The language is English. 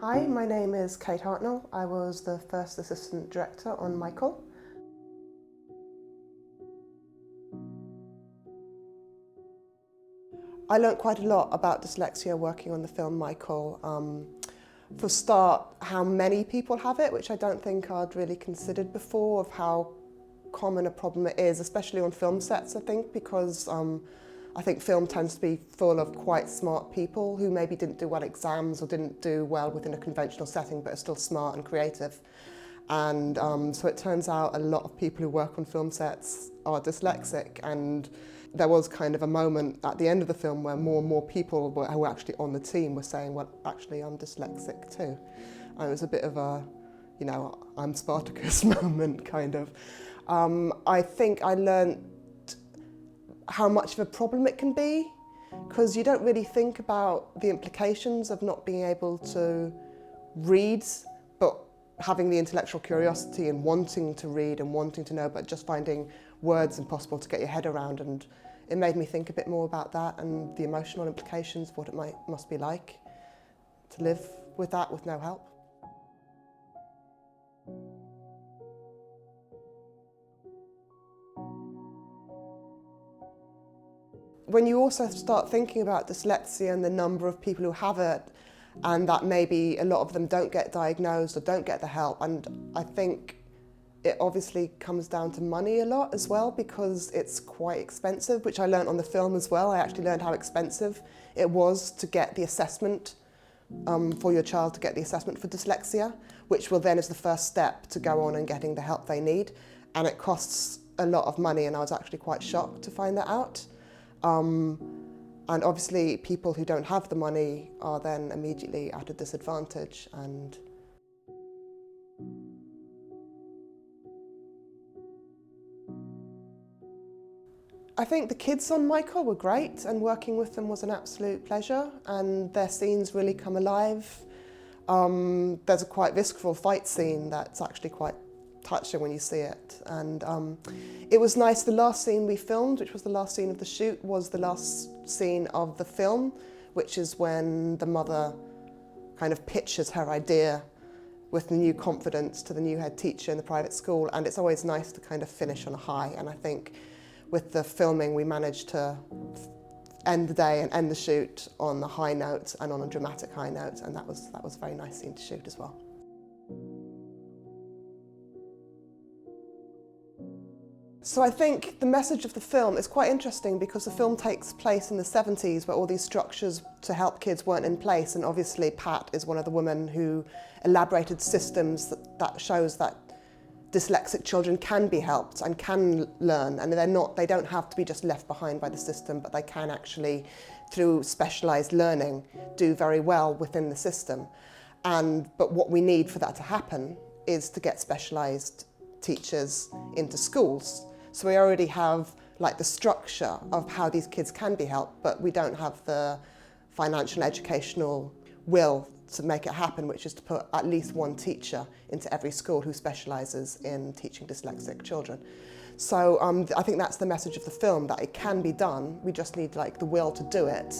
Hi, my name is Kate Hartnell. I was the first assistant director on Mical. I learnt quite a lot about dyslexia working on the film Mical. For a start, how many people have it, which I don't think I'd really considered before, of how common a problem it is, especially on film sets, I think, because I think film tends to be full of quite smart people who maybe didn't do well at exams or didn't do well within a conventional setting, but are still smart and creative. And so it turns out a lot of people who work on film sets are dyslexic, and there was kind of a moment at the end of the film where more and more people who were actually on the team were saying, well, actually I'm dyslexic too. And it was a bit of a, you know, I'm Spartacus moment, kind of. I think I learnt how much of a problem it can be, because you don't really think about the implications of not being able to read, but having the intellectual curiosity and wanting to read and wanting to know, but just finding words impossible to get your head around. And it made me think a bit more about that and the emotional implications of what it must be like to live with that with no help. When you also start thinking about dyslexia and the number of people who have it, and that maybe a lot of them don't get diagnosed or don't get the help, and I think it obviously comes down to money a lot as well, because it's quite expensive, which I learned on the film as well. I actually learned how expensive it was to get the assessment for your child, to get the assessment for dyslexia, which will then is the first step to go on and getting the help they need. And it costs a lot of money, and I was actually quite shocked to find that out. And obviously people who don't have the money are then immediately at a disadvantage. And I think the kids on Mical were great, and working with them was an absolute pleasure, and their scenes really come alive. There's a quite visceral fight scene that's actually quite touching when you see it, and it was nice. The last scene we filmed, which was the last scene of the shoot, was the last scene of the film, which is when the mother kind of pitches her idea with the new confidence to the new head teacher in the private school, and it's always nice to kind of finish on a high. And I think with the filming we managed to end the day and end the shoot on a high note and on a dramatic high note, and that was a very nice scene to shoot as well. So I think the message of the film is quite interesting, because the film takes place in the 70s, where all these structures to help kids weren't in place, and obviously Pat is one of the women who elaborated systems that shows that dyslexic children can be helped and can learn, and they don't have to be just left behind by the system, but they can actually, through specialised learning, do very well within the system. But what we need for that to happen is to get specialised teachers into schools. So we already have like the structure of how these kids can be helped, but we don't have the financial educational will to make it happen, which is to put at least one teacher into every school who specialises in teaching dyslexic children. So I think that's the message of the film, that it can be done. We just need like the will to do it.